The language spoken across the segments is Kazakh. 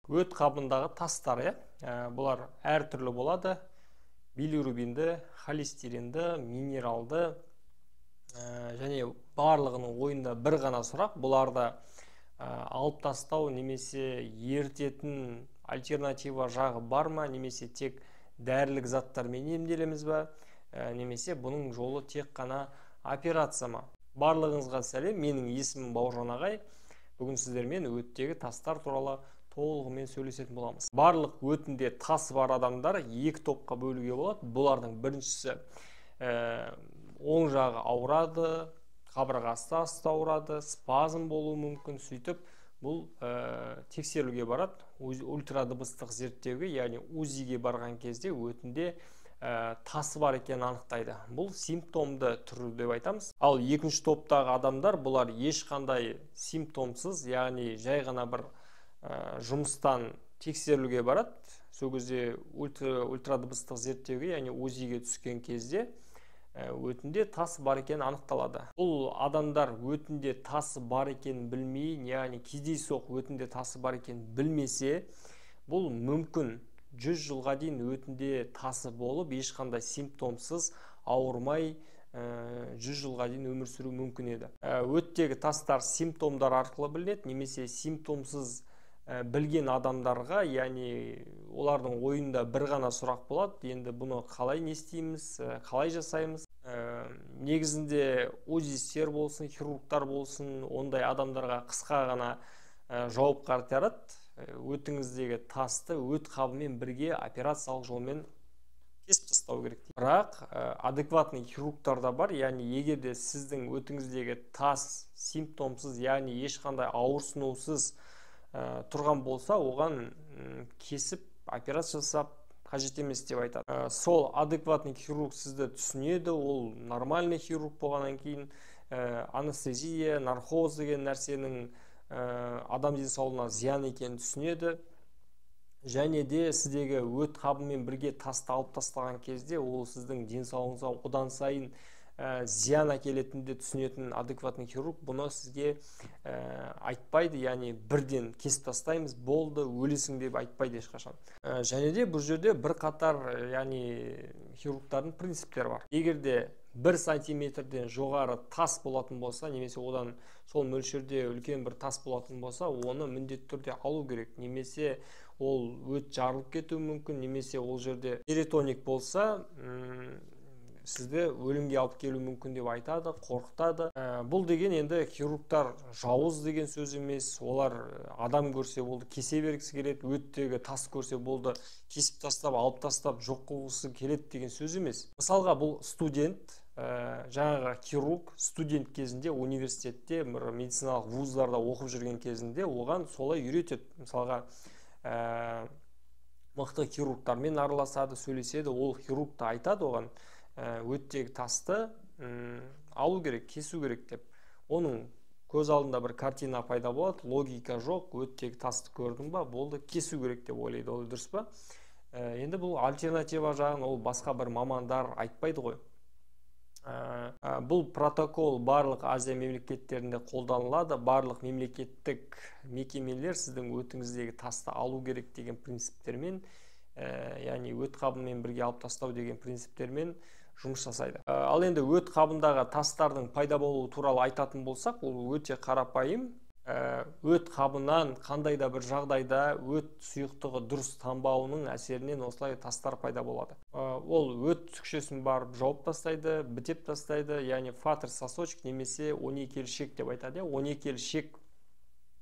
Өт қабындағы тастар, бұлар әртүрлі болады. Билирубинді, холестеринді, минералды, және барлығының ойында бір ғана сұрақ. Бұларды алып тастау немесе ертетін альтернатива жағы бар ма, немесе тек дәрілік заттармен емделеміз ба, немесе бұның жолы тек қана операция ма? Барлығыңызға сәлем, менің есімім Бауыржан ағай. Бүгін сіздермен өттегі тастар туралы толығымен сөйлесетін боламыз. Барлық өтінде тасы бар адамдар екі топқа бөлуге болады. Бұлардың біріншісі оң жағы ауырады, қабырғасы асты ауырады, спазм болуы мүмкін. Сөйтіп бұл тексерілуге барады. Ультрадыбыстық зерттеуге, яғни УЗИге барған кезде өтінде тасы бар екенін анықтайды. Бұл симптомды түрі деп айтамыз. Ал екінші топтағы адамдар, бұлар ешқандай симптомсыз, яғни жай ғана бір жұмыстан тексерілуге барады. Сол кезде ультрадыбыстық зерттеуге, яғни УЗИге түскен кезде өтінде тасы бар екені анықталады. Бұл адамдар өтінде тасы бар екенін білмей, яғни кездейсоқ өтінде тасы бар екенін білмесе, бұл мүмкін 100 жылға дейін өтінде тасы болып, ешқандай симптомсыз ауырмай 100 жылға дейін өмір сүру мүмкін еді. Өттегі тастар симптомдар арқылы білінеді, немесе симптомсыз білген адамдарға, яғни олардың ойында бір ғана сұрақ болады. Енді бұны қалай не істейміз, қалай жасаймыз? Негізінде УЗИстер болсын, хирургтар болсын, ондай адамдарға қысқа ғана жауап қайтарады. Өтіңіздегі тасты өт қабымен бірге операциялық жолмен кесіп тастау керек. Бірақ адекватный хирургтар да бар, яғни егерде сіздің өтіңіздегі тас симптомсыз, яғни ешқандай ауырсынусыз тұрған болса, оған кесіп операция жасап қажет емес деп айтады. Сол адекватный хирург сізді түсінеді, ол нормальный хирург болғаннан кейін анестезия, наркоз деген нәрсенің адам денсаулығына зиян екенін түсінеді. Және де сіздегі өт қабымен бірге тасты алып тастаған кезде ол сіздің денсаулығыңызға одан сайын зиян әкелетінді түсінетін адекватный хирург бұны сізге айтпайды, яғни бірден кесіп тастаймыз, болды, өлесің деп айтпайды ешқашан. Және де бұл жерде бір қатар, яғни хирургтардың принциптері бар. Егерде 1 сантиметрден жоғары тас болатын болса, немесе одан сол мөлшерде үлкен бір тас болатын болса, оны міндетті түрде алу керек. Немесе ол өт жарылып кетуі мүмкін, немесе ол жерде перитоник болса, сізді өлімге алып келу мүмкін деп айтады, қорқытады. Бұл деген енді хирургтар жауыз деген сөз емес. Олар адам көрсе болды, кесе бергісі келеді, өттегі тас көрсе болды, кесіп тастап, алып тастап, жоқ қылғысы келеді деген сөз емес. Мысалға бұл студент, жаңағы хирург студент кезінде университетте, медициналық вуздарда оқып жүрген кезінде оған солай үйретеді. Мысалға мықты хирургтармен араласады, сөйлеседі, ол хирург та айтады оған өттегі тасты алу керек, кесу керек деп. Оның көз алдында бір картина пайда болады, логика жоқ, өттегі тасты көрдің ба, болды, кесу керек деп ойлайды, ол дұрыс па? Енді бұл альтернатива жағын ол басқа бір мамандар айтпайды ғой. Бұл протокол барлық Азия мемлекеттерінде қолданылады. Барлық мемлекеттік мекемелер сіздің өтіңіздегі тасты алу керек деген принциптермен, яғни өт қабымен бірге алып тастау деген принциптермен жұмыс жасайды. Ал енді өт қабындағы тастардың пайда болуы туралы айтатын болсақ, ол өте қарапайым. Өт қабынан қандай да бір жағдайда өт сұйықтығы дұрыс тамбауының әсерінен осылай тастар пайда болады. Ол өт түкшесін барып жауып тастайды, бітеп тастайды, яғни фатер сосочек немесе 12 шек деп айтады. 12 шек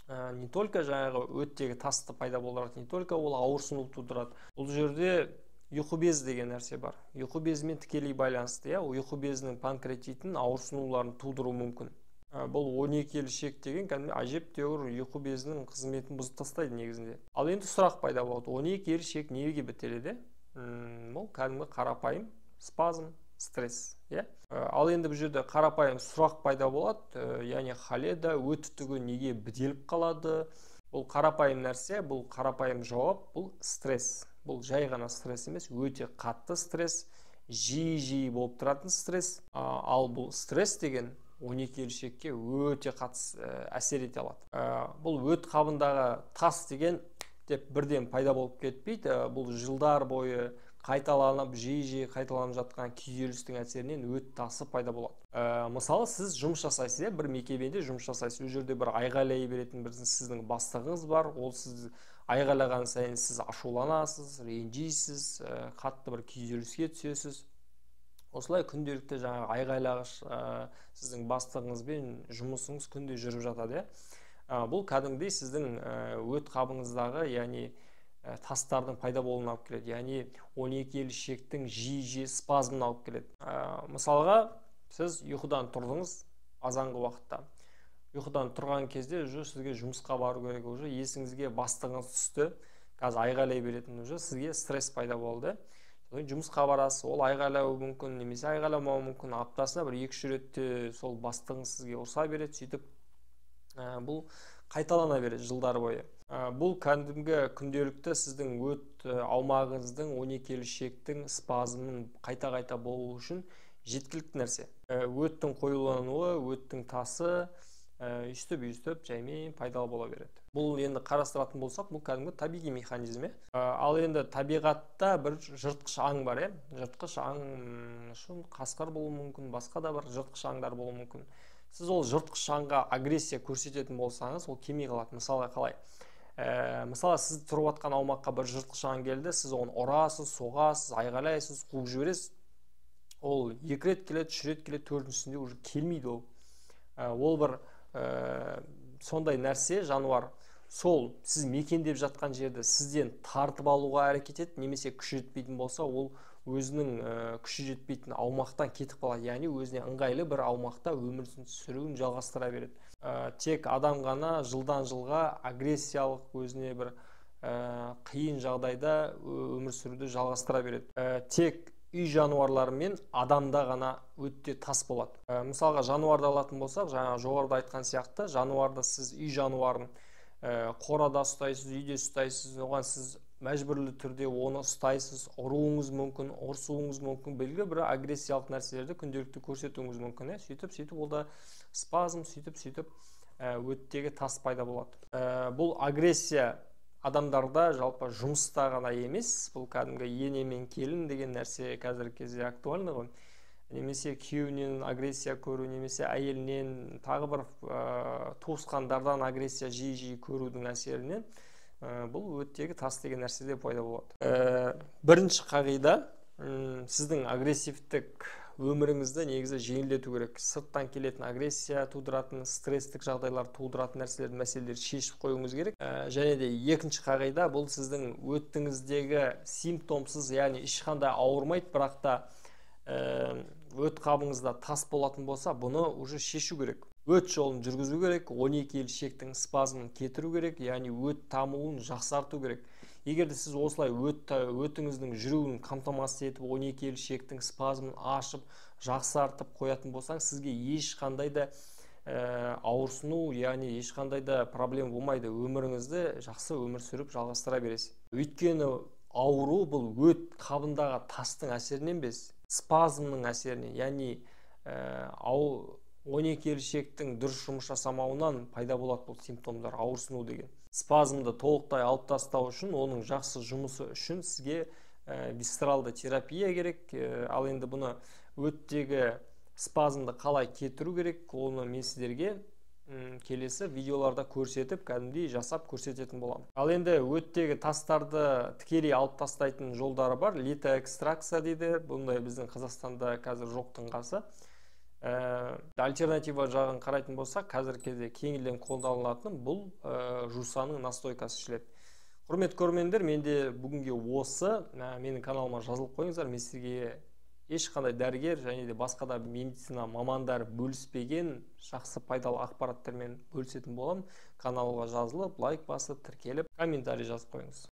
не только жаңағы өттегі тасты пайда болдырады, не только ол ауырсыну тудырады. Бұл жерде ұйқы безі деген нәрсе бар. Ұйқы безімен тікелей байланысты, ұйқы безінің панкреатитін ауырсынуларын тудыруы мүмкін. Бұл 12 шек деген әжептәуір ұйқы безінің қызметін бұзып тастайды негізінде. Ал енді сұрақ пайда болады. 12 шек неге бітеледі? Бұл кәдімгі қарапайым спазм, стресс. Ал енді бұл жерде қарапайым сұрақ пайда болады. Яғни холеда, өт түгі неге бітеліп қалады? Бұл қарапайым нәрсе, бұл қарапайым жауап, бұл стресс. Бұл жай ғана стресс емес, өте қатты стресс, жиі болып тұратын стресс. Ал бұл стресс деген 12 шекке өте қатты әсер ете алады. Бұл өт қабындағы тас деген деп бірден пайда болып кетпейді. Бұл жылдар бойы қайталанып, жиі қайталанып жатқан күйзелістің әсерінен өт тасы пайда болады. Мысалы, сіз жұмыс жасайсыз, бір мекемеде жұмыс жасайсыз. Ол жерде бір айғайлай беретін бір сіздің бастығыңыз бар. Ол сіз айғайлаған сайын сіз ашуланасыз, ренжисіз, қатты бір күйзеліске түсесіз. Осылай күнделікті жаңағы айғайлағыш сіздің бастығыңызбен жұмысыңыз күнде жүріп жатады. Бұл кәдімгідей сіздің өт қабыңыздағы, яғни тастардың пайда болуына алып келеді. Яғни 12 ішектің жиі спазмына алып келеді. Мысалға, сіз ұйқыдан тұрдыңыз азанғы уақытта. Ұйқыдан тұрған кезде сізге жұмысқа бару керек, есіңізге бастығыңыз түсті, қазір айғайлай беретін, сізге стресс пайда болды. Жұмысқа барасыз, ол айғайлауы мүмкін, немесе айғайламауы мүмкін. Аптасына бір 2-3 ретте сол бастығыңыз сізге ұрса береді, сөйтіп бұл қайталана береді жылдар бойы. Бұл кәдімгі күнделікті сіздің өт аумағыңыздың 12 ішектің спазмының қайта болу үшін жеткілікті нәрсе. Өттің қоюлануы, өттің тасы үйістіп жаймен пайдалы бола береді. Бұл енді қарастыратын болсақ, бұл кәдімгі табиғи механизм. Ал енді табиғатта бір жыртқыш аң бар. Жыртқыш аң үшін қасқыр болуы мүмкін, басқа да бір жыртқыш аңдар болуы мүмкін. Сіз ол жыртқыш аңға агрессия көрсететін болсаңыз, ол келмей қалады. Мысалға қалай? Мысалы, сіз тұрып жатқан аумаққа бір жыртқыш аң келді, сіз оны ұрасыз, соғасыз, айғайлайсыз, қуып жібересіз. Ол 2 рет келеді, 3 рет келеді, 4-сінде уже келмейді ол. Ол бір сондай нәрсе, жануар. Сол сіз мекендеп жатқан жерді сізден тартып алуға әрекет етеді, немесе күші жетпейтін болса, ол өзінің күші жетпейтін аумақтан кетіп қалады. Яғни өзіне ыңғайлы бір аумақта өмір сүруін жалғастыра береді. Тек адам ғана жылдан жылға агрессиялық, өзіне бір қиын жағдайда өмір сүруді жалғастыра береді. Тек үй жануарлары мен адамда ғана өтте тас болады. Мысалға, жануарды алатын болсақ, жаңа жоғарыда айтқан сияқты, жануарды сіз үй жануарын қорада ұстайсыз, үйде ұстайсыз, оған сіз мәжбүрлі түрде оны ұстайсыз, ұруыңыз мүмкін, ұрсуыңыз мүмкін, белгілі бір агрессиялық нәрселерді күнделікті көрсетуіңіз мүмкін. Сөйтіп олда спазм, сөйтіп өттегі тас пайда болады. Бұл агрессия адамдарда жалпы жұмыста ғана емес, бұл кәдімгі ене мен келін деген нәрсе қазіргі кезде актуальны ғой. Немесе күйеуінен агрессия көру, немесе әйелінен, тағы бір туысқандардан агрессия жиі көрудің әсерінен бұл өттегі тас деген нәрседе пайда болады. Бірінші қағида, сіздің агрессивтік өміріңізді негізі жеңілдету керек. Сырттан келетін агрессия тудыратын, стресстік жағдайлар тудыратын мәселелерді шешіп қоюыңыз керек. Және де екінші қағида, бұл сіздің өттіңіздегі симптомсыз, яғни ешқандай ауырмайды, бірақ та өт қабыңызда тас болатын болса, бұны уже шешу керек. Өт жолын жүргізу керек, 12 ішектің спазмын кетіру керек, яғни өт дамуын жақсарту керек. Егер сіз осылай өтіңіздің жүруін қамтамасыз етіп, 12 ішектің спазмын ашып, жақсартып қоятын болсаң, сізге ешқандай да ауырсыну, яғни ешқандай да проблема болмайды. Өміріңізді жақсы өмір сүріп жалғастыра бересіз. Өйткені ауру бұл өт қабындағы тастың әсерінен емес, спазмның әсерінен, яғни 12 ішектің дұрыс жұмыс жасамауынан пайда болады бұл симптомдар, ауырсыну деген. Спазмды толықтай алып тастау үшін, оның жақсы жұмысы үшін сізге висцералды терапия керек. Ал енді бұны өттегі спазмды қалай кетіру керек, оны мен сіздерге келесі видеоларда көрсетіп, кәдімгідей жасап көрсететін боламын. Ал енді өттегі тастарды тікелей алып тастайтын жолдары бар. Литоэкстракция дейді. Бұндай біздің Қазақстанда қазір жоқтың қасы. Альтернатива жағын қарайтын болсақ, қазір кезде кеңінен қолданылатын бұл жусаның настойкасы ішіледі. Құрметті көрермендер, менде бүгінге осы. Менің каналыма жазылып қойыңыздар. Мен сізге ешқандай дәрігер және де басқа да медицина мамандары бөліспеген жақсы пайдалы ақпараттармен бөлісетін боламын. Каналға жазылып, лайк басып, тіркеліп, комментарий жазып қойыңыз.